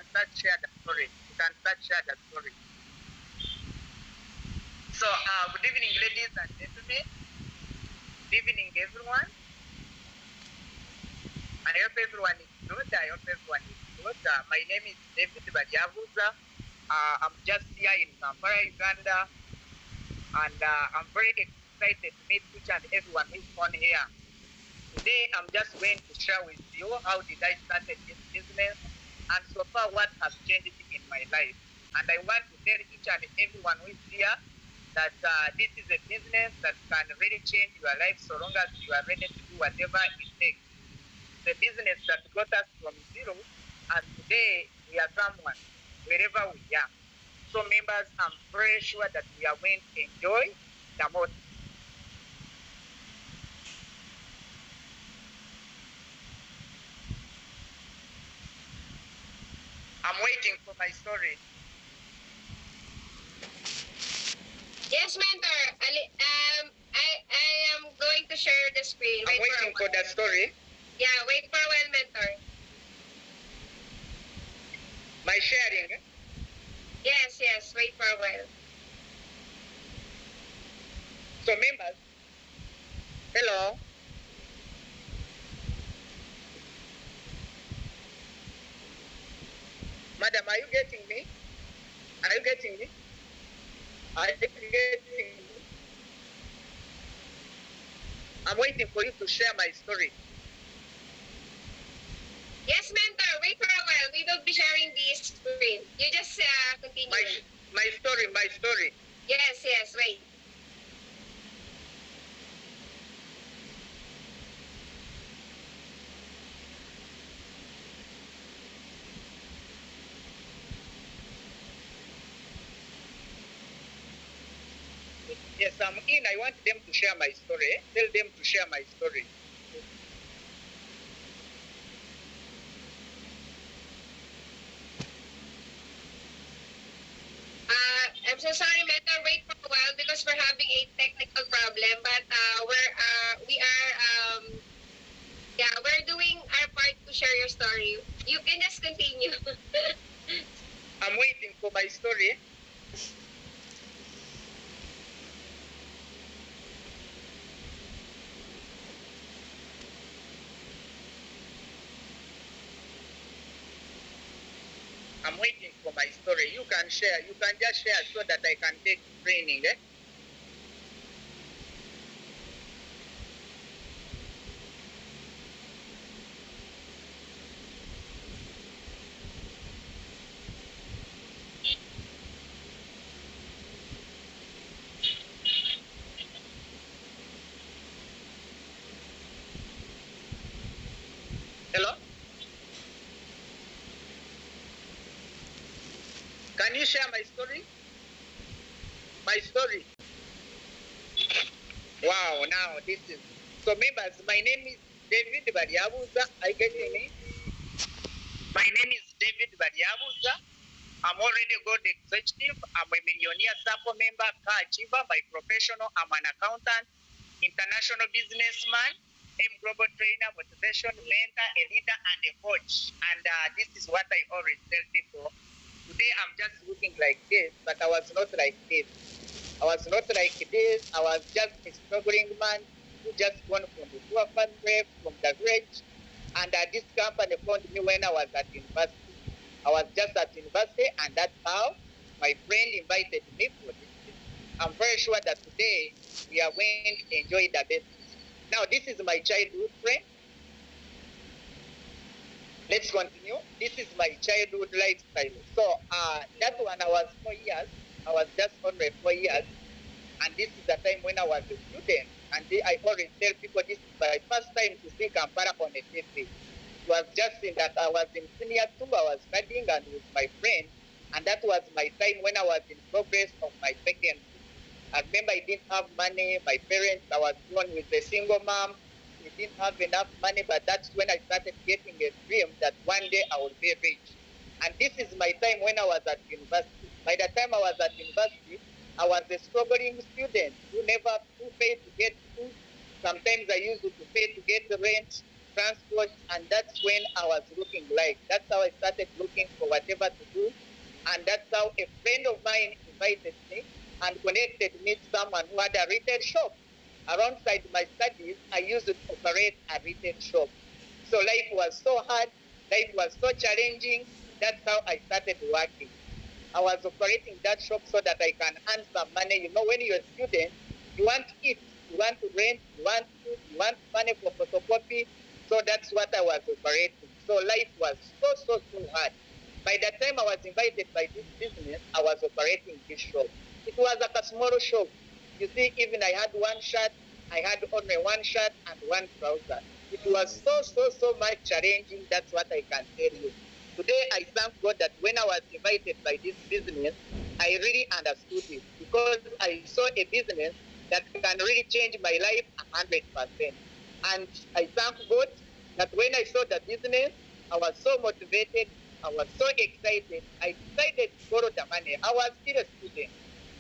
can start share the story. You can start share the story. So, good evening, ladies and gentlemen. Good evening, everyone. I hope everyone is good. I hope everyone is good. My name is David Baryabuza. I'm just here in Kampala, Uganda, and I'm very excited to meet each and everyone who's on here. Today, I'm just going to share with you how did I start this business, and so far what has changed in my life. And I want to tell each and everyone who is here that this is a business that can really change your life so long as you are ready to do whatever it takes. It's a business that got us from zero, and today we are someone wherever we are. So members, I'm very sure that we are going to enjoy the most. I'm waiting for my story. Yes, mentor. I am going to share the screen. I'm waiting for the story. Yeah, wait for a while, mentor. My sharing. Yes, wait for a while. So members, hello. Madam, are you getting me? Are you getting me? Are you getting me? I'm waiting for you to share my story. Yes, mentor. Wait for a while. We will be sharing this screen. You just continue. My story. Yes, wait. Yes, I'm in. I want them to share my story. Tell them to share my story. I'm so sorry, mentor. Wait for a while because we're having a technical problem. But we're doing our part to share your story. You can just continue. I'm waiting for my story. I'm waiting for my story. You can share. You can just share so that I can take training. Hello? Can you share my story? My story. Wow, now this is... So members, my name is David Baryabuza. I get your name? My name is David Baryabuza. I'm already a gold executive. I'm a millionaire SAPO member, car achiever by professional. I'm an accountant, international businessman, global trainer, motivation mentor, a leader, and a coach. And this is what I always tell people. Today I'm just looking like this, but I was not like this. I was not like this. I was just a struggling man who just gone from the poor family, from the village. And this company found me when I was at university. I was just at university, and that's how my friend invited me for this. I'm very sure that today we are going to enjoy the best. Now, this is my childhood friend. Let's continue. This is my childhood lifestyle. So, that one I was 4 years. I was just only 4 years. And this is the time when I was a student. And I always tell people this is my first time to see Kampala on a TV. It was just in that I was in senior 2, I was studying and with my friend, and that was my time when I was in progress of my pregnancy. I remember I didn't have money, my parents, I was born with a single mom, we didn't have enough money, but that's when I started getting a dream that one day I would be rich. And this is my time when I was at university. By the time I was at university, I was a struggling student who paid to get food. Sometimes I used to pay to get the rent. transport, and that's when I was looking like. That's how I started looking for whatever to do, and that's how a friend of mine invited me and connected me to someone who had a retail shop. Alongside my studies, I used to operate a retail shop. So life was so hard, life was so challenging. That's how I started working. I was operating that shop so that I can earn some money. You know, when you're a student, you want to eat, you want to rent, you want food, you want money for photocopy. So that's what I was operating. So life was so hard. By the time I was invited by this business, I was operating this shop. It was like a small shop. You see, even I had one shirt, I had only one shirt and one trouser. It was so much challenging. That's what I can tell you. Today, I thank God that when I was invited by this business, I really understood it because I saw a business that can really change my life 100%. And I thank God that when I saw the business, I was so motivated, I was so excited. I decided to borrow the money. I was still a student.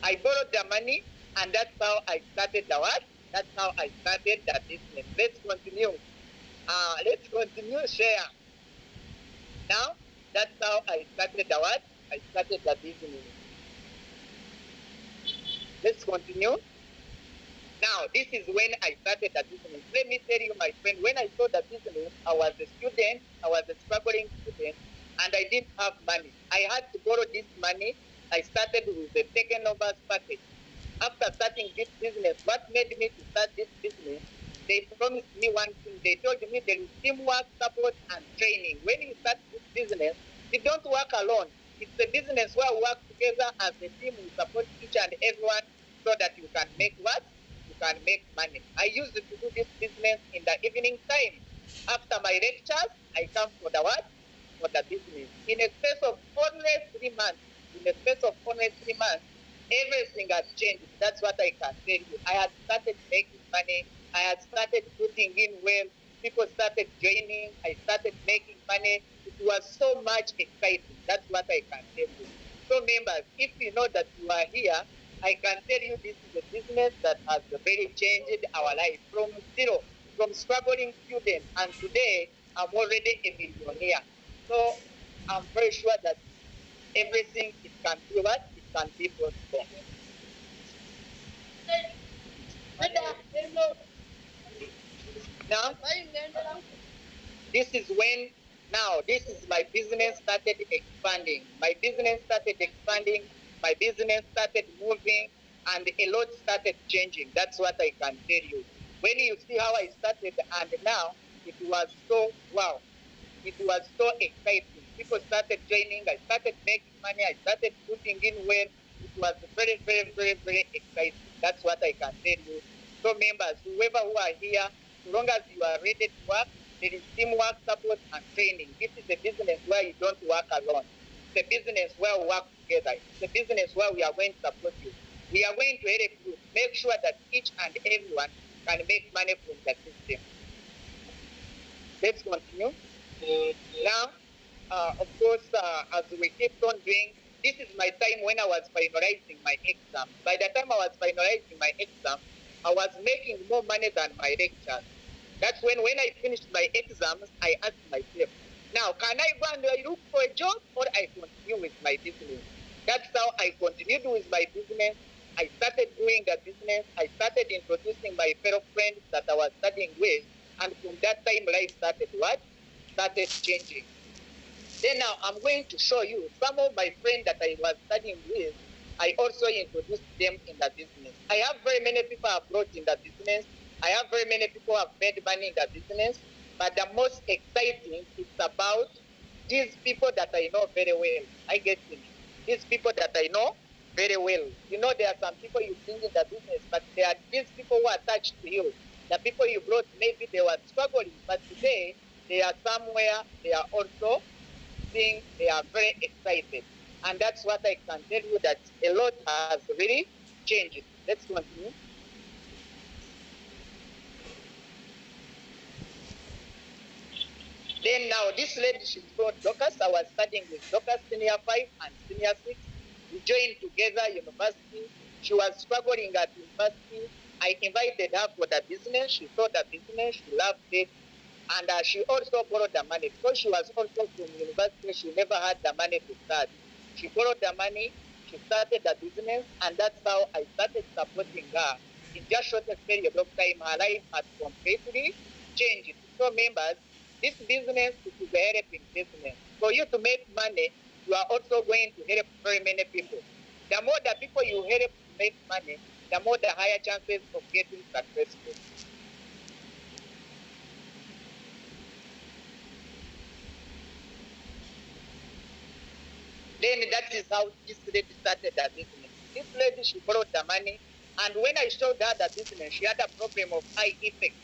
I borrowed the money, and that's how I started the what? That's how I started the business. Let's continue. Let's continue share. Now, that's how I started the what? I started the business. Let's continue. Now, this is when I started the business. Let me tell you, my friend, when I saw the business, I was a student, I was a struggling student, and I didn't have money. I had to borrow this money. I started with the taken over package. After starting this business, what made me to start this business? They promised me one thing. They told me there is teamwork, support, and training. When you start this business, you don't work alone. It's a business where we work together as a team. We support each and everyone so that you can make what? You can make money. I used to do this business in the evening time. After my lectures, I come for the what? For the business. In a space of only 3 months, everything has changed. That's what I can tell you. I had started making money. I had started putting in well. People started joining. I started making money. It was so much exciting. That's what I can tell you. So members, if you know that you are here, I can tell you this is a business that has really changed our life from zero, from struggling students, and today I'm already a millionaire. So I'm very sure that everything it can be what? It can be possible. Now, this is when, now, this is my business started expanding. My business started expanding. My business started moving, and a lot started changing. That's what I can tell you. When you see how I started, and now, it was so wow. It was so exciting. People started joining. I started making money. I started putting in well. It was very exciting. That's what I can tell you. So members, whoever who are here, as long as you are ready to work, there is teamwork, support, and training. This is a business where you don't work alone. It's a business where we work together. It's a business where we are going to support you. We are going to help you. Make sure that each and everyone can make money from the system. Let's continue. Now, of course, as we keep on doing, this is my time when I was finalizing my exam. By the time I was finalizing my exam, I was making more money than my lectures. That's when I finished my exams, I asked myself, now, can I go and look for a job or I continue with my business? That's how I continued with my business. I started doing the business. I started introducing my fellow friends that I was studying with. And from that time, life started what? Started changing. Then now I'm going to show you some of my friends that I was studying with. I also introduced them in the business. I have very many people I've brought in the business. I have very many people who have made money in the business. But the most exciting is about these people that I know very well. I get it. These people that I know very well. You know, there are some people you bring in the business, but there are these people who are attached to you. The people you brought, maybe they were struggling, but today they are somewhere, they are also seeing, they are very excited. And that's what I can tell you, that a lot has really changed. Let's continue. Then now, this lady, she's called Dorcas. I was studying with Dorcas Senior 5 and Senior 6. We joined together university. She was struggling at university. I invited her for the business. She saw the business. She loved it. And she also borrowed the money because she was also from university. She never had the money to start. She borrowed the money, she started the business, and that's how I started supporting her. In just shortest period of time, her life had completely changed. So members, this business is a helping business. For you to make money, you are also going to help very many people. The more the people you help to make money, the more the higher chances of getting successful. Then that is how this lady started her business. This lady, she borrowed the money, and when I showed her the business, she had a problem of eye effect.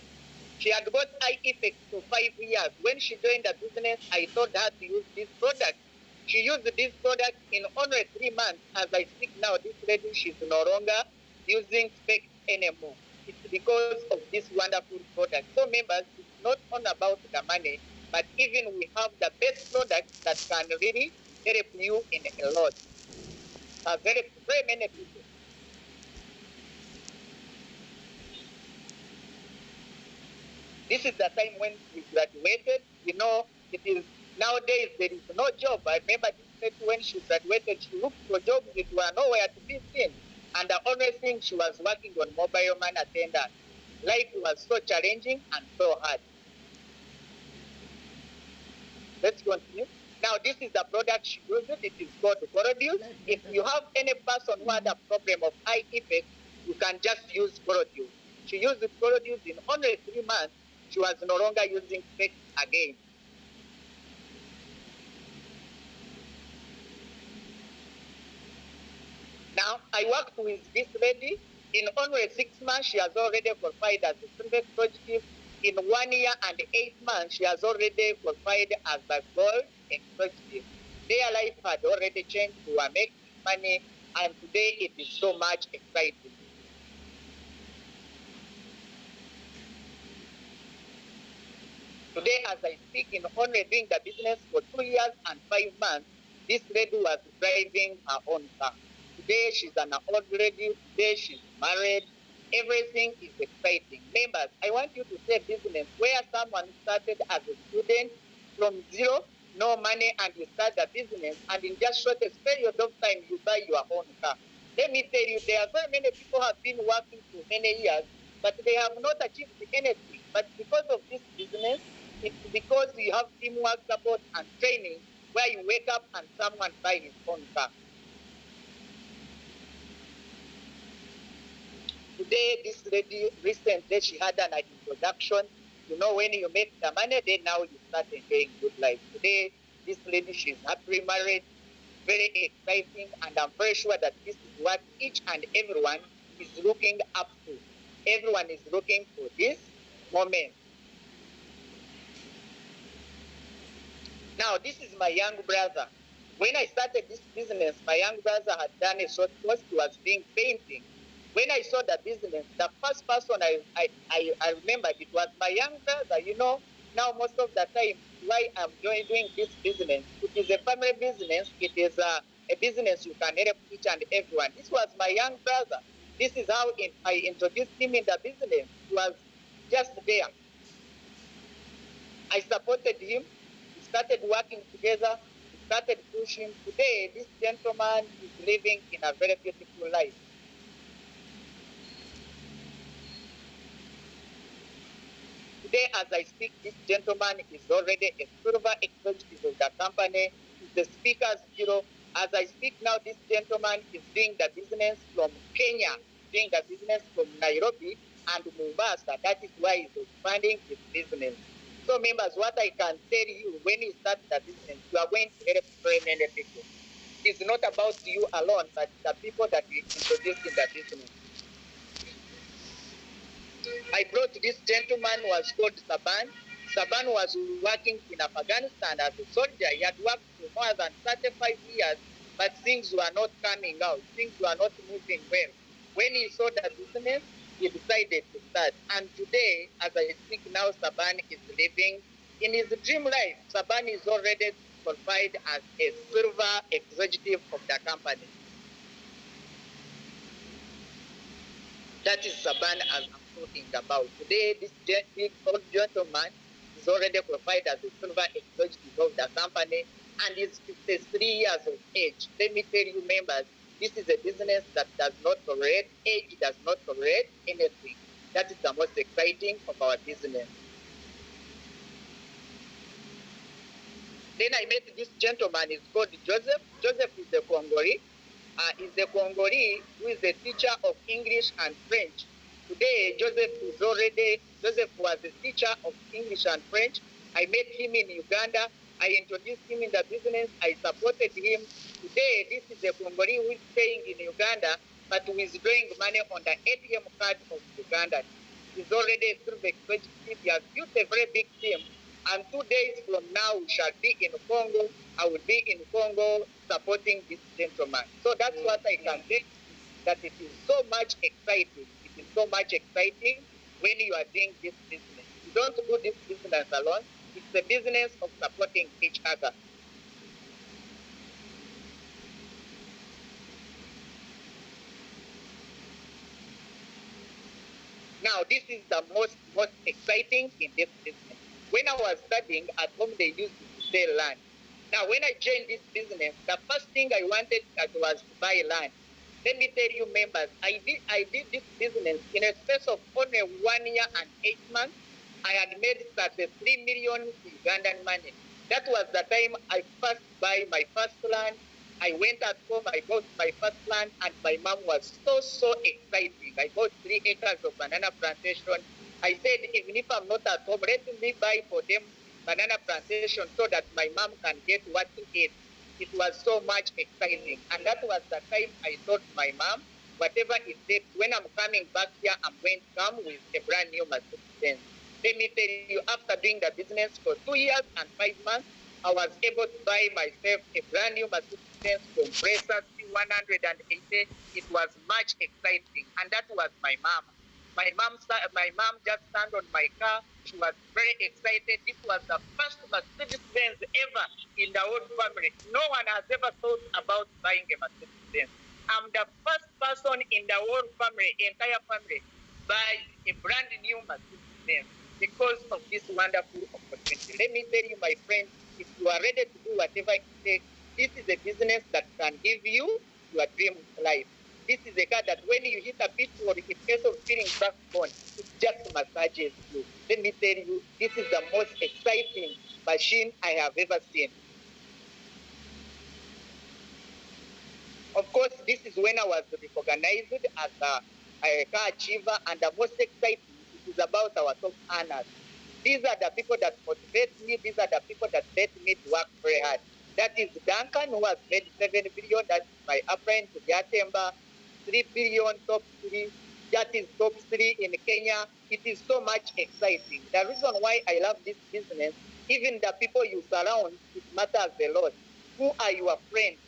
She had got eye effect for 5 years. When she joined the business, I told her to use this product. She used this product in only 3 months. As I speak now, this lady, she's no longer using specs anymore. It's because of this wonderful product. So members, it's not only about the money, but even we have the best product that can really help you in a lot. Very many people. This is the time when we graduated. You know, it is nowadays there is no job. I remember this lady when she graduated, she looked for jobs that were nowhere to be seen. And the only thing she was working on mobile man attendant. Life was so challenging and so hard. Let's continue. Now, this is the product she used. It is called Produce. If you have any person who had a problem of eye effect, you can just use Produce. She used the Produce in only 3 months. She was no longer using specs again. Now, I worked with this lady. In only 6 months, she has already qualified as a silver executive. In 1 year and 8 months, she has already qualified as a gold executive. Their life had already changed. We were making money, and today it is so much exciting. Today, as I speak, in only doing the business for 2 years and 5 months, this lady was driving her own car. Today, she's an old lady. Today, she's married. Everything is exciting. Members, I want you to say business where someone started as a student from zero, no money, and you start the business, and in just shortest period of time, you buy your own car. Let me tell you, there are very many people who have been working for many years, but they have not achieved anything. But because of this business, it's because you have teamwork, support, and training where you wake up and someone buy his own car. Today, this lady, recently, she had an introduction. You know, when you make the money, then now you start enjoying good life. Today, this lady, she's happily married, very exciting, and I'm very sure that this is what each and everyone is looking up to. Everyone is looking for this moment. Now, this is my young brother. When I started this business, my young brother had done a short course. He was doing painting. When I saw the business, the first person I remembered, it was my young brother. You know, now most of the time, why I'm doing this business, it is a family business. It is a business you can help each and everyone. This was my young brother. This is how I introduced him in the business. He was just there. I supported him. We started working together. We started pushing. Today, this gentleman is living in a very beautiful life. Today, as I speak, this gentleman is already a silver executive of the company. He's the speaker's bureau. As I speak now, this gentleman is doing the business from Kenya, doing the business from Nairobi and Mombasa. That is why he's expanding his business. So, members, what I can tell you, when you start the business, you are going to help very many people. It's not about you alone, but the people that you introduce in the business. I brought this gentleman who was called Saban. Saban was working in Afghanistan as a soldier. He had worked for more than 35 years, but things were not coming out. Things were not moving well. When he saw the business, he decided to start. And today, as I speak now, Saban is living in his dream life. Saban is already qualified as a silver executive of the company. That is Saban as I'm talking about. Today, this big old gentleman is is already qualified as a silver executive of the company and is 53 years of age. Let me tell you, members, this is a business that does not tolerate age, does not tolerate anything. That is the most exciting of our business. Then I met this gentleman, he's called Joseph. Joseph is a Congolese. Who is a teacher of English and French. Today, Joseph was a teacher of English and French. I met him in Uganda. I introduced him in the business. I supported him. Today, this is a Congolese who is staying in Uganda, but who is drawing money on the ATM card of Uganda. He's already a silver executive. He has built a very big team. And 2 days from now, we shall be in Congo. I will be in Congo supporting this gentleman. So that's what I can say, that it is so much exciting. It is so much exciting when you are doing this business. You don't do this business alone. It's a business of supporting each other. Now, this is the most exciting in this business. When I was studying at home, they used to sell land. Now, when I joined this business, the first thing I wanted was to buy land. Let me tell you, members, I did this business in a space of only 1 year and 8 months. I had made 33 million Ugandan money. That was the time I first buy my first land. I went at home, I bought my first land, and my mom was so exciting. I bought 3 acres of banana plantation. I said, even if I'm not at home, let me buy for them banana plantation so that my mom can get what to eat. It was so much exciting. And that was the time I told my mom, whatever it takes, when I'm coming back here, I'm going to come with a brand new Mercedes. Let me tell you, after doing the business for 2 years and 5 months, I was able to buy myself a brand new Mercedes compressor C180. It was much exciting. And that was my mom. My mom just stand on my car. She was very excited. This was the first Mercedes-Benz ever in the whole family. No one has ever thought about buying a Mercedes-Benz. I'm the first person in the whole family, entire family, buy a brand new Mercedes-Benz because of this wonderful opportunity. Let me tell you, my friends, if you are ready to do whatever it takes, this is a business that can give you your dream life. This is a car that when you hit a pitfall, in case of feeling backbone, it just massages you. Let me tell you, this is the most exciting machine I have ever seen. Of course, this is when I was recognized as a car achiever, and the most exciting is about our top earners. These are the people that motivate me. These are the people that let me to work very hard. That is Duncan, who has made 7 billion. That's my upline to Gatemba. 3 billion, top 3. That is top 3 in Kenya. It is so much exciting. The reason why I love this business, even the people you surround, it matters a lot. Who are your friends?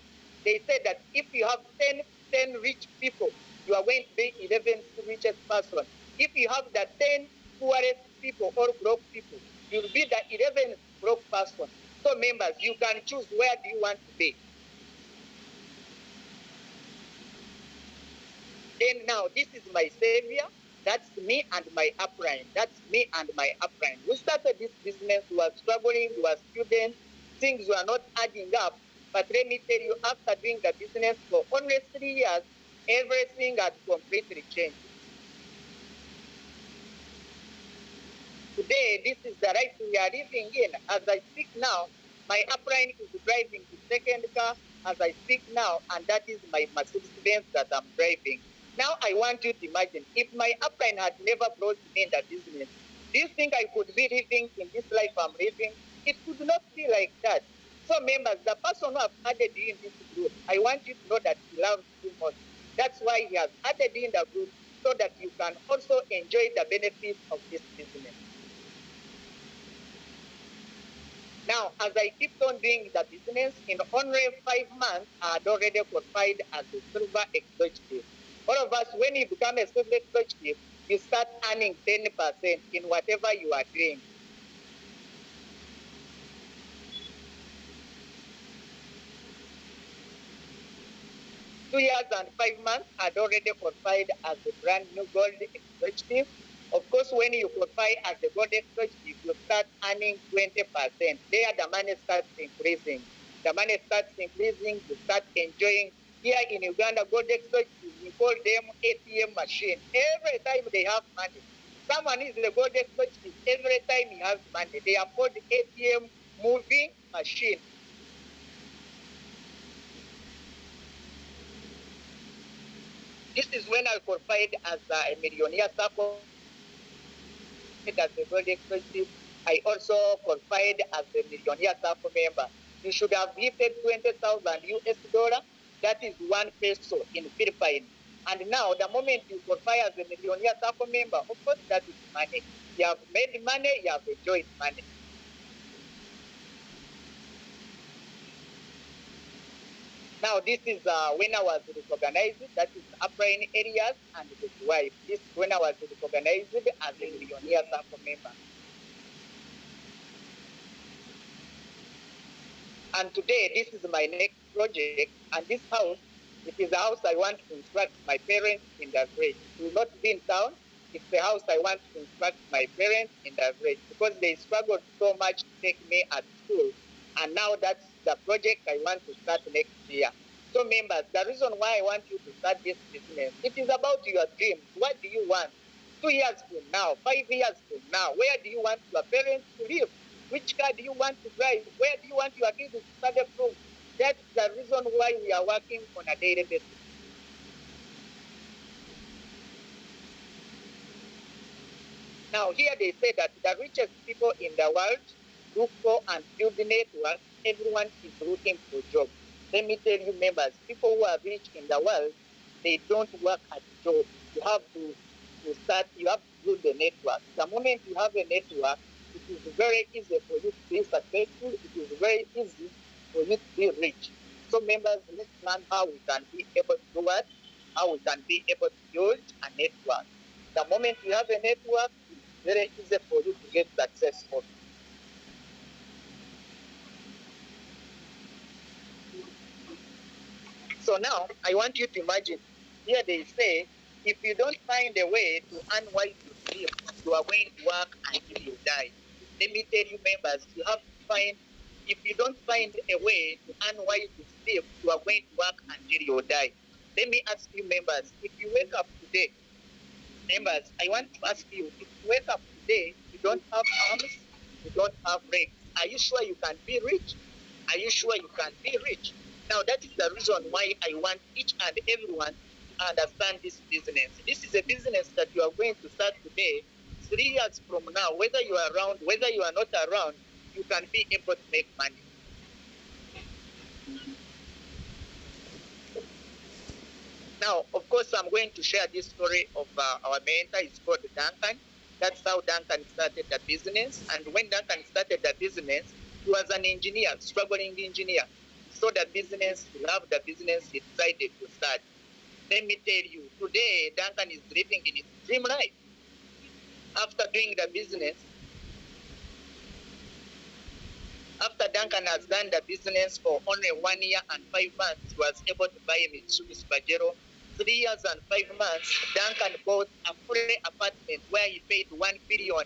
They say that if you have 10 rich people, you are going to be 11th richest person. If you have the 10 poorest people or broke people, you'll be the 11th broke person. So members, you can choose where do you want to be. Then now, this is my savior. That's me and my upline. That's me and my upline. We started this business. We were struggling. We were students. Things were not adding up. But let me tell you, after doing the business for only 3 years, everything had completely changed. Today, this is the life we are living in. As I speak now, my upline is driving the second car as I speak now, and that is my Mercedes-Benz that I'm driving. Now, I want you to imagine, if my upline had never brought me in the business, do you think I could be living in this life I'm living? It could not be like that. So, members, the person who have added you in this group, I want you to know that he loves you much. That's why he has added you in the group, so that you can also enjoy the benefits of this business. Now, as I keep on doing the business, in only 5 months, I had already qualified as a silver executive. All of us, when you become a silver executive, you start earning 10% in whatever you are doing. Two years and 5 months, I had already qualified as a brand new gold executive. Of course, when you qualify as a gold executive, you start earning 20%. There, the money starts increasing. The money starts increasing, you start enjoying. Here in Uganda, gold executives, we call them ATM machine. Every time they have money. Someone is a gold executive, every time he has money. They are called ATM moving machine. This is when I qualified as a millionaire circle. As a gold executive, I also qualified as a millionaire circle member. You should have gifted 20,000 US dollar. That is 1 peso in Philippines. And now, the moment you qualify as a millionaire circle member, of course, that is money. You have made money, you have enjoyed money. Now, this is when I was recognized, that is upline areas and his wife. This is when I was recognized as a millionaire circle member. And today, this is my next project, and this house, it is a house I want to instruct my parents in the village. It will not be in town. It's the house I want to instruct my parents in the village because they struggled so much to take me at school. And now that's the project I want to start next year. So members, the reason why I want you to start this business, it is about your dreams. What do you want? 2 years from now, 5 years from now, where do you want your parents to live? Which car do you want to drive? Where do you want your kids to study from? That's the reason why we are working on a daily basis. Now, here they say that the richest people in the world look for and build networks. Everyone is looking for jobs. Let me tell you, members, people who are rich in the world, they don't work at jobs. You have to start, you have to build a network. The moment you have a network, it is very easy for you to be successful. It is very easy for you to be rich. So members, let's learn how we can be able to do what? How we can be able to build a network. The moment you have a network, it's very easy for you to get successful. So now, I want you to imagine, here they say, if you don't find a way to earn while you sleep, you are going to work until you die. Let me tell you, members, you have to find, if you don't find a way to earn while you sleep, you are going to work until you die. Let me ask you, members, if you wake up today, members, I want to ask you, if you wake up today, you don't have arms, you don't have legs, are you sure you can be rich? Are you sure you can be rich? Now, that is the reason why I want each and everyone to understand this business. This is a business that you are going to start today. 3 years from now, whether you are around, whether you are not around, you can be able to make money. Now, of course, I'm going to share this story of our mentor. It's called Duncan. That's how Duncan started the business. And when Duncan started the business, he was an engineer, struggling engineer. So the business, he loved the business, he decided to start. Let me tell you, today Duncan is living in his dream life. After doing the business, after Duncan has done the business for only 1 year and 5 months, he was able to buy a Mitsubishi Pajero. 3 years and 5 months, Duncan bought a fully apartment where he paid 1 billion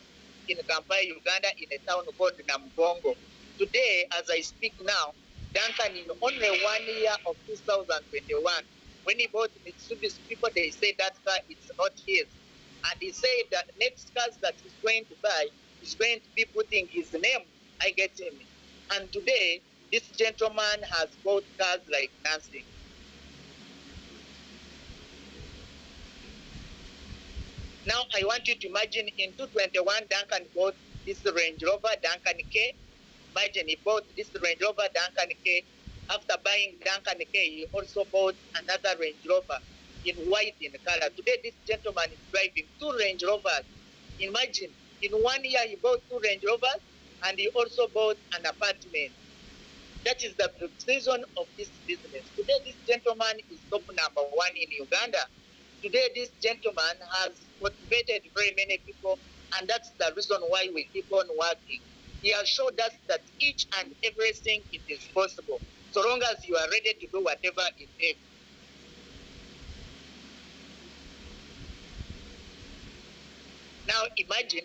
in Kampala, Uganda, in a town called Namugongo. Today, as I speak now, Duncan, in only 1 year of 2021, when he bought Mitsubishi, people they say that car is not his, and he said that next cars that he's going to buy is going to be putting his name. I get him. And today, this gentleman has bought cars like nothing. Now, I want you to imagine in 2021, Duncan bought this Range Rover, Duncan K. Imagine he bought this Range Rover, Duncan K. After buying Duncan K, he also bought another Range Rover in white in color. Today, this gentleman is driving 2 Range Rovers. Imagine, in 1 year, he bought 2 Range Rovers, and he also bought an apartment. That is the season of this business. Today, this gentleman is top number 1 in Uganda. Today, this gentleman has motivated very many people, and that's the reason why we keep on working. He has showed us that each and everything it is possible, so long as you are ready to do whatever it takes. Now imagine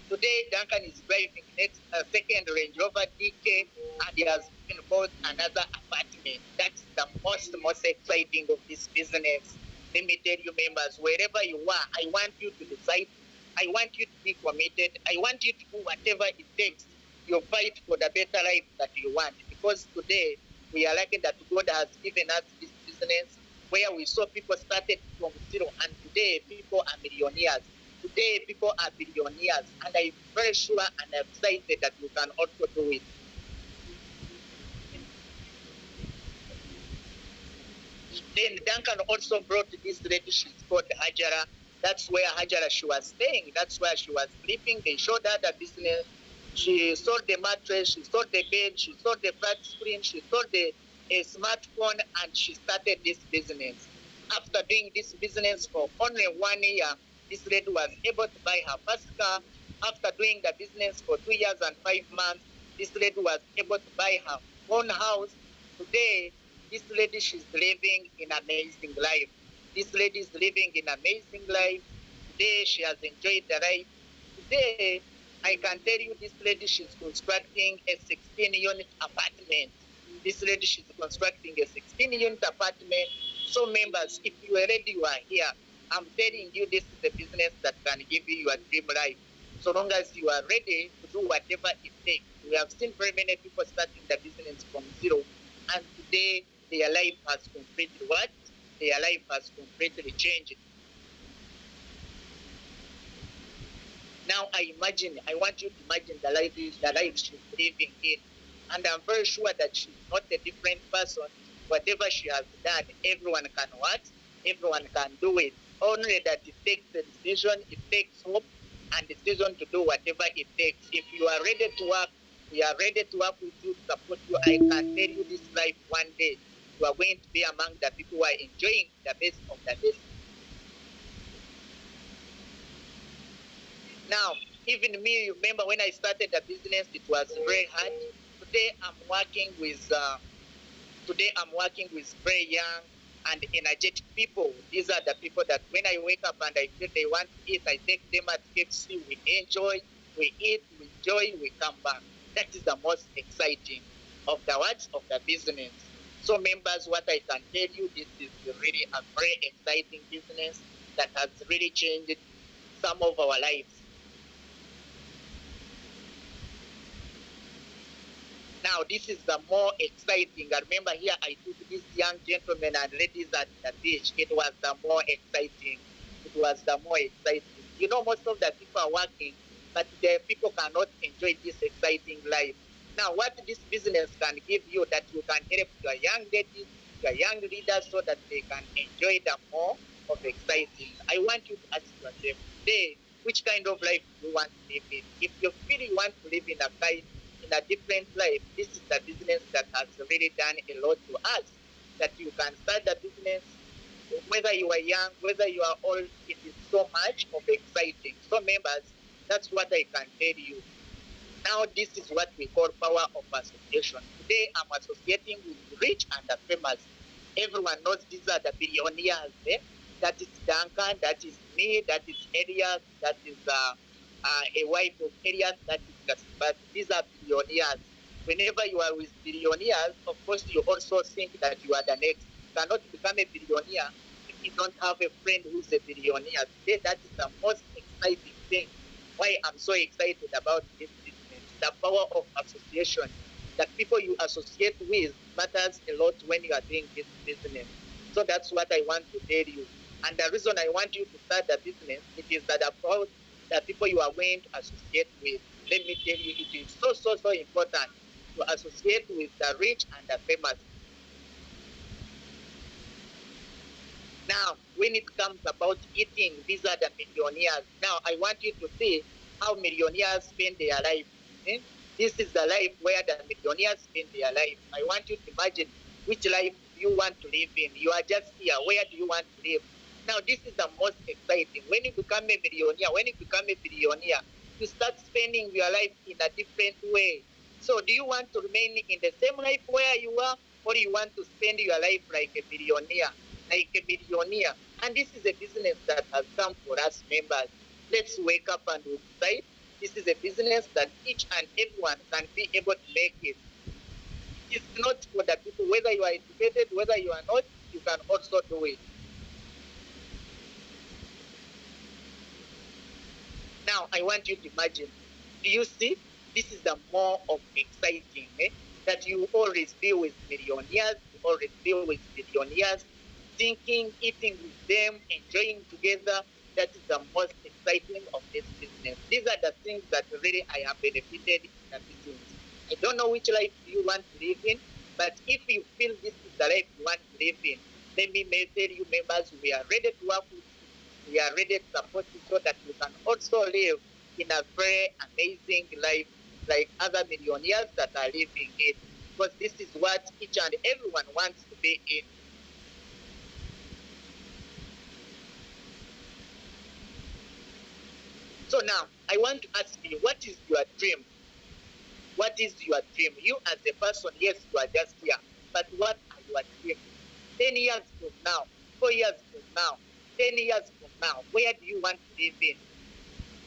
today Duncan is driving next second Range Rover DK and he has been bought another apartment. That's the most exciting of this business. Let me tell you, members, wherever you are, I want you to decide. I want you to be committed. I want you to do whatever it takes. You fight for the better life that you want. Because today we are lucky that God has given us this business where we saw people started from zero, and today people are millionaires. Today, people are billionaires, and I'm very sure and excited that you can also do it. Then Duncan also brought this lady, she's called Hajara. That's where Hajara, she was staying. That's where she was sleeping. They showed her the business. She sold the mattress, she sold the bed, she sold the flat screen, she sold a smartphone, and she started this business. After doing this business for only 1 year, this lady was able to buy her first car. After doing the business for 2 years and 5 months, this lady was able to buy her own house. Today, this lady, she's living in amazing life. This lady is living in amazing life. Today, she has enjoyed the life. Today, I can tell you this lady, she's constructing a 16-unit apartment. This lady, she's constructing a 16-unit apartment. So members, if you are ready, you are here. I'm telling you, this is a business that can give you your dream life. So long as you are ready to do whatever it takes. We have seen very many people starting the business from zero, and today their life has completely what? Their life has completely changed. Now I want you to imagine the life she's living in. And I'm very sure that she's not a different person. Whatever she has done, everyone can what? Everyone can do it. Only that it takes a decision, it takes hope and decision to do whatever it takes. If you are ready to work, we are ready to work with you, support you. I can tell you this life one day, you are going to be among the people who are enjoying the best of the best. Now, even me, you remember when I started the business, it was very hard. Today I'm working with very young and energetic people. These are the people that when I wake up and I feel they want to eat, I take them at KFC. We enjoy, we eat, we enjoy, we come back. That is the most exciting of the words of the business. So members, what I can tell you, this is really a very exciting business that has really changed some of our lives. Now, this is the more exciting. I remember here I took these young gentlemen and ladies at the beach. It was the more exciting. It was the more exciting. You know, most of the people are working, but the people cannot enjoy this exciting life. Now, what this business can give you that you can help your young ladies, your young leaders so that they can enjoy the more of exciting. I want you to ask yourself today, which kind of life do you want to live in? If you feel you want to live in a different life, this is the business that has really done a lot to us. That you can start the business, whether you are young, whether you are old, it is so much of exciting. So members, that's what I can tell you. Now this is what we call power of association. Today I'm associating with rich and the famous. Everyone knows these are the billionaires. That is Duncan, that is me, that is Elias, that is a wife of Elias, that is Gaspar. These are billionaires. Whenever you are with billionaires, of course you also think that you are the next. You cannot become a billionaire if you don't have a friend who's a billionaire. Today that is the most exciting thing. Why I'm so excited about this business. The power of association. That people you associate with matters a lot when you are doing this business. So that's what I want to tell you. And the reason I want you to start the business, it is that about the people you are going to associate with. Let me tell you, it is so important to associate with the rich and the famous. Now, when it comes about eating, these are the millionaires. Now, I want you to see how millionaires spend their life. Eh? This is the life where the millionaires spend their life. I want you to imagine which life you want to live in. You are just here. Where do you want to live? Now, this is the most exciting. When you become a millionaire, when you become a billionaire, you start spending your life in a different way. So, do you want to remain in the same life where you are, or do you want to spend your life like a billionaire? Like a millionaire? And this is a business that has come for us members. Let's wake up and decide this is a business that each and everyone can be able to make it. It's not for the people, whether you are educated, whether you are not, you can also do it. Now, I want you to imagine, do you see? This is the more of exciting, that you always deal with millionaires, you always deal with millionaires, thinking, eating with them, enjoying together. That is the most exciting of this business. These are the things that really I have benefited in the business. I don't know which life you want to live in, but if you feel this is the life you want to live in, let me tell you, members, we are ready to work with you. We are ready to support you so that you can also live in a very amazing life like other millionaires that are living it. Because this is what each and everyone wants to be in. So now, I want to ask you, what is your dream? What is your dream? You as a person, yes, you are just here, but what are your dreams? 10 years from now, 4 years from now, 10 years from now, where do you want to live in?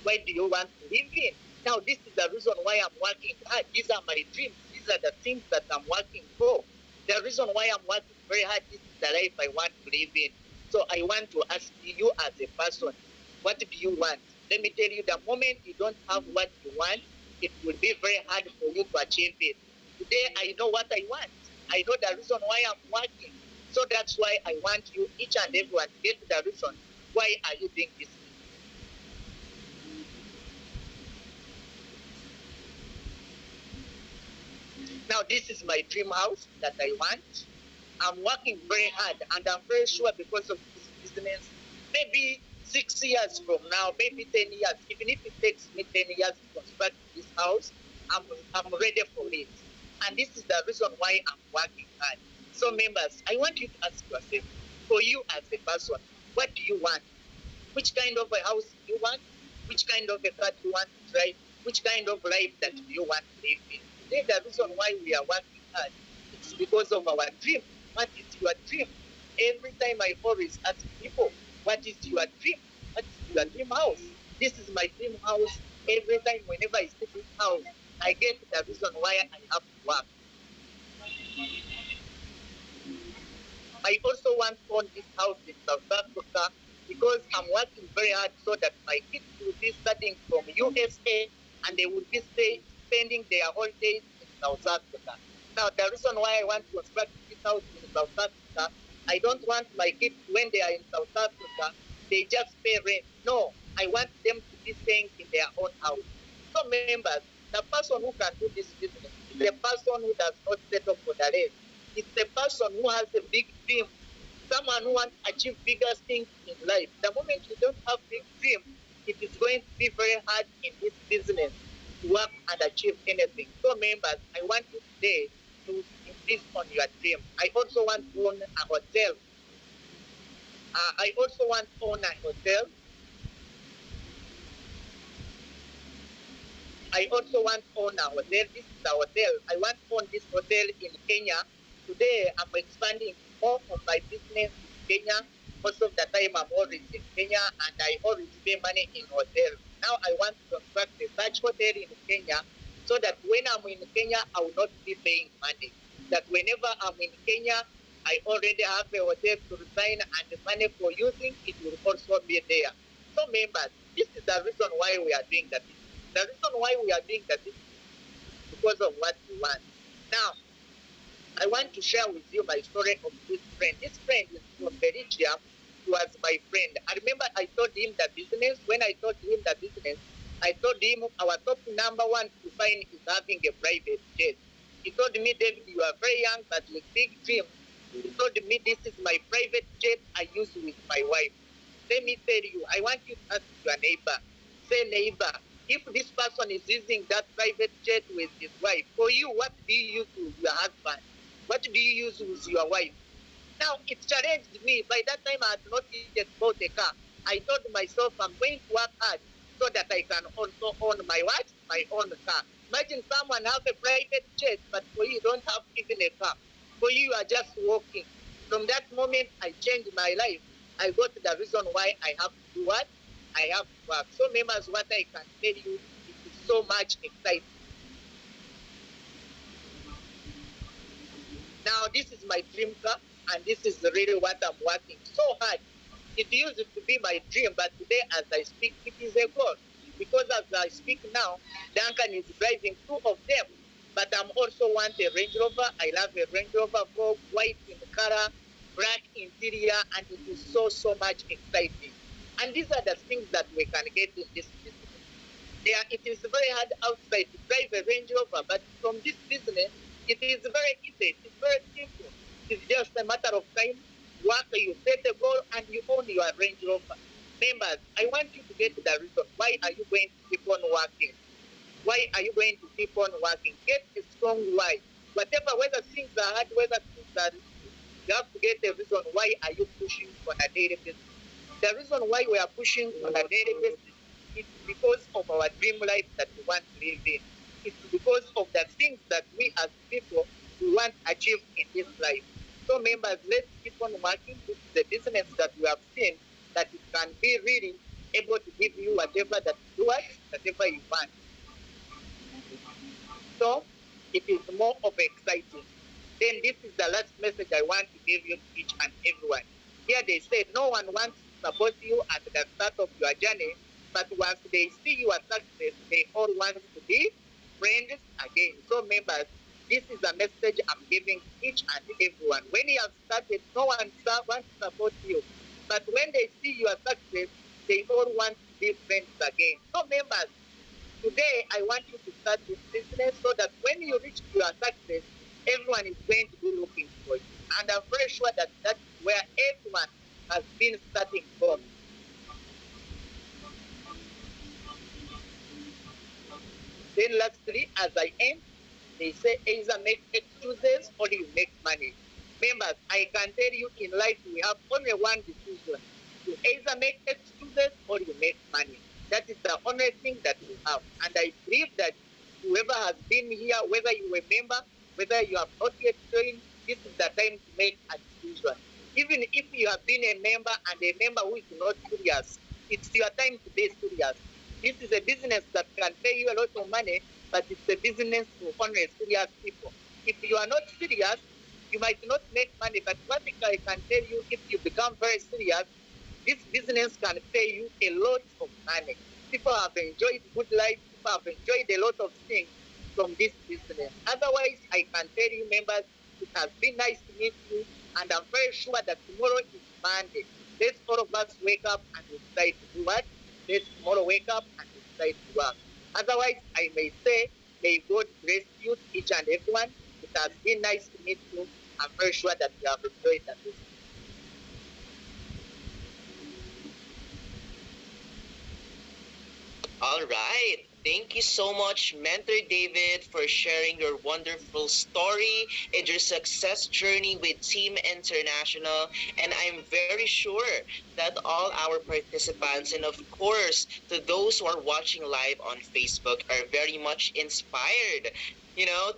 Where do you want to live in? Now, this is the reason why I'm working hard. These are my dreams. These are the things that I'm working for. The reason why I'm working very hard, this is the life I want to live in. So I want to ask you as a person, what do you want? Let me tell you, the moment you don't have what you want, it will be very hard for you to achieve it. Today, I know what I want. I know the reason why I'm working. So that's why I want you, each and everyone, to get the reason why are you doing this. Now, this is my dream house that I want. I'm working very hard, and I'm very sure because of this business, maybe 6 years from now, maybe 10 years, even if it takes me 10 years to construct this house, I'm ready for it. And this is the reason why I'm working hard. So, members, I want you to ask yourself, for you as a person, what do you want? Which kind of a house do you want? Which kind of a car do you want to drive? Which kind of life that do you want to live in? Today, the reason why we are working hard, it's because of our dream. What is your dream? Every time I always ask people, what is your dream? What is your dream house? This is my dream house. Every time, whenever I see this house, I get the reason why I have to work. I also want to own this house in South Africa because I'm working very hard so that my kids will be studying from USA and they will be spending their holidays in South Africa. Now, the reason why I want to construct this house in South Africa, I don't want my kids, when they are in South Africa, they just pay rent. No, I want them to be staying in their own house. So, members, the person who can do this business is the person who does not settle for the rest. It's the person who has a big dream, someone who wants to achieve bigger things in life. The moment you don't have big dream, it is going to be very hard in this business to work and achieve anything. So, members, I want you today to insist on your dream. I also want to own a hotel. I also want to own a hotel. I also want to own a hotel. This is a hotel. I want to own this hotel in Kenya. Today, I'm expanding more of my business in Kenya. Most of the time, I'm always in Kenya, and I always pay money in hotels. Now, I want to construct a such hotel in Kenya so that when I'm in Kenya, I will not be paying money. That whenever I'm in Kenya, I already have a hotel to resign, and the money for using it will also be there. So, members, this is the reason why we are doing that. The reason why we are doing that is because of what we want. Now, I want to share with you my story of this friend. This friend is from Belgium. He was my friend. I remember I told him the business. When I told him the business, I told him our top number one to find is having a private jet. He told me, David, you are very young, but with big dreams. He told me, this is my private jet I use with my wife. Let me tell you, I want you to ask your neighbor. Say, neighbor, if this person is using that private jet with his wife, for you, what do you use with your husband? What do you use with your wife? Now, it challenged me. By that time, I had not yet bought a car. I told myself, I'm going to work hard so that I can also own my what? My own car. Imagine someone have a private jet, but for you don't have even a car. For you are just walking. From that moment, I changed my life. I got the reason why I have to do what? I have to work. So members, what I can tell you, it is so much exciting. Now this is my dream car, and this is really what I'm working so hard. It used to be my dream, but today as I speak, it is a goal. Because as I speak now, Duncan is driving two of them. But I'm also want a Range Rover. I love a Range Rover, Vogue, white in color, black interior, and it is so, so much exciting. And these are the things that we can get in this business. It is very hard outside to drive a Range Rover, but from this business, it is very easy. It's very simple. It's just a matter of time. Work, you set a goal, and you own your Range Rover. Members, I want you to get the reason. Why are you going to keep on working? Why are you going to keep on working? Get a strong why. Whatever, whether things are hard, whether things are, you have to get a reason. Why are you pushing on a daily basis? The reason why we are pushing on a daily basis is because of our dream life that we want to live in. It's because of the things that we as people we want to achieve in this life. So members, let's keep on working. This is the business that we have seen that it can be really able to give you whatever that you want, whatever you want. So it is more of exciting. Then this is the last message I want to give you to each and everyone. Here they say no one wants to support you at the start of your journey, but once they see your success, they all want to be friends again. So members, this is a message I'm giving each and everyone. When you have started, no one wants to support you. But when they see your success, they all want to be friends again. So members, today I want you to start this business so that when you reach your success, everyone is going to be looking for you. And I'm very sure that that's where everyone has been starting from. Then lastly, as I end, they say either make excuses or you make money. Members, I can tell you in life we have only one decision. You either make excuses or you make money. That is the only thing that you have. And I believe that whoever has been here, whether you remember, whether you have not yet joined, this is the time to make a decision. Even if you have been a member and a member who is not serious, it's your time to be serious. This is a business that can pay you a lot of money, but it's a business for only serious people. If you are not serious, you might not make money, but one thing I can tell you, if you become very serious, this business can pay you a lot of money. People have enjoyed good life, people have enjoyed a lot of things from this business. Otherwise, I can tell you, members, it has been nice to meet you, and I'm very sure that tomorrow is Monday. Let's all of us wake up and decide to do what? Let's tomorrow wake up and decide to work. Otherwise, I may say, may God bless you, each and everyone. It has been nice to meet you. I'm very sure that you have enjoyed that. All right. Thank you so much, Mentor David, for sharing your wonderful story and your success journey with Team International. And I'm very sure that all our participants, and of course, to those who are watching live on Facebook, are very much inspired,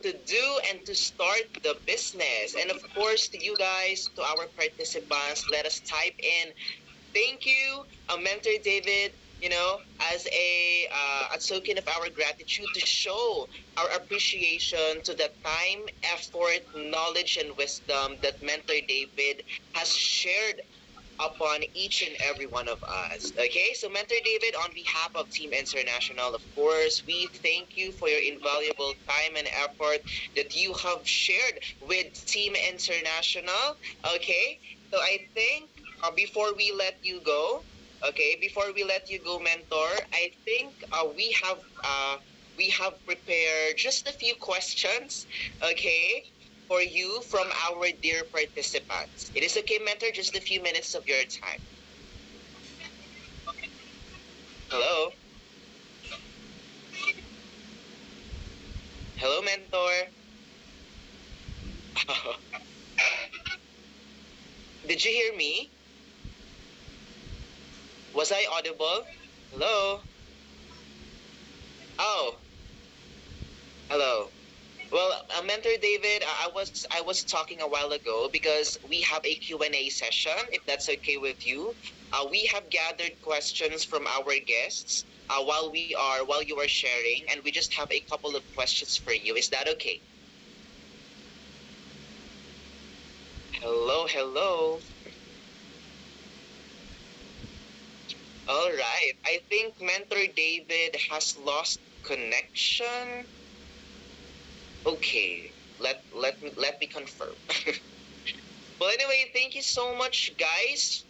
to do and to start the business. And of course, to you guys, to our participants, let us type in thank you, Mentor David, as a token of our gratitude to show our appreciation to the time, effort, knowledge, and wisdom that Mentor David has shared upon each and every one of us. Okay, so Mentor David, on behalf of Team International, of course, we thank you for your invaluable time and effort that you have shared with Team International. Okay, so I think before we let you go, Mentor, I think we have prepared just a few questions, okay, for you from our dear participants. It is okay, Mentor, just a few minutes of your time. Hello? Hello, Mentor? Did you hear me? Was I audible? Hello? Oh, hello. Well, Mentor David, I was talking a while ago because we have a Q&A session, if that's okay with you. We have gathered questions from our guests while you are sharing, and we just have a couple of questions for you. Is that okay? Hello, hello. All right. I think Mentor David has lost connection. Okay. Let me confirm. Well, anyway, um thank you so much guys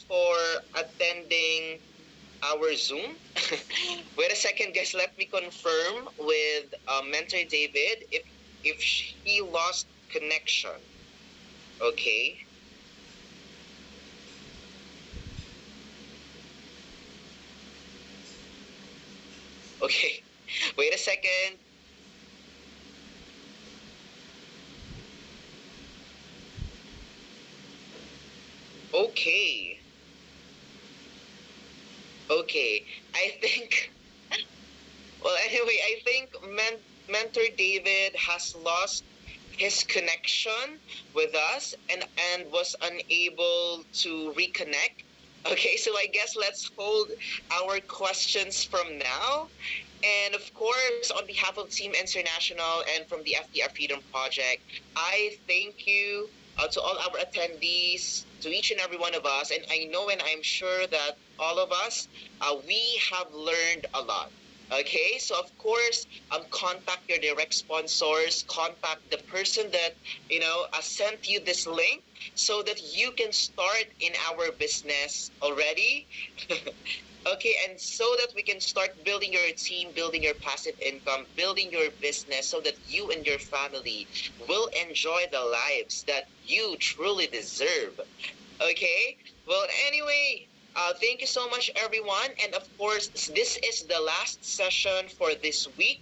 for attending our Zoom. Wait a second, guys. Let me confirm with Mentor David if he lost connection. Okay. Okay. Wait a second. Okay. Okay. I think well, anyway, I think Mentor David has lost his connection with us and was unable to reconnect. Okay, so I guess let's hold our questions from now. And of course, on behalf of Team International and from the FDR Freedom Project, I thank you to all our attendees, to each and every one of us. And I know and I'm sure that all of us, we have learned a lot. Okay, so of course, contact your direct sponsors, contact the person that sent you this link, so that you can start in our business already. Okay, and so that we can start building your team, building your passive income, building your business, so that you and your family will enjoy the lives that you truly deserve. Okay, well, anyway, thank you so much, everyone. And of course, this is the last session for this week.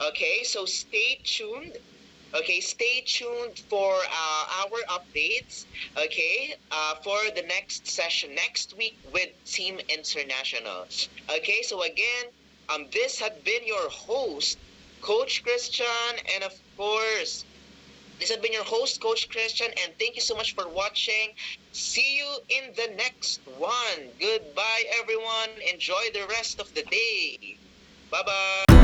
Okay, so stay tuned. Okay, stay tuned for our updates. Okay, for the next session next week with Team International. Okay, so again, this had been your host, Coach Christian, and of course, this has been your host, Coach Christian, and thank you so much for watching. See you in the next one. Goodbye, everyone. Enjoy the rest of the day. Bye bye.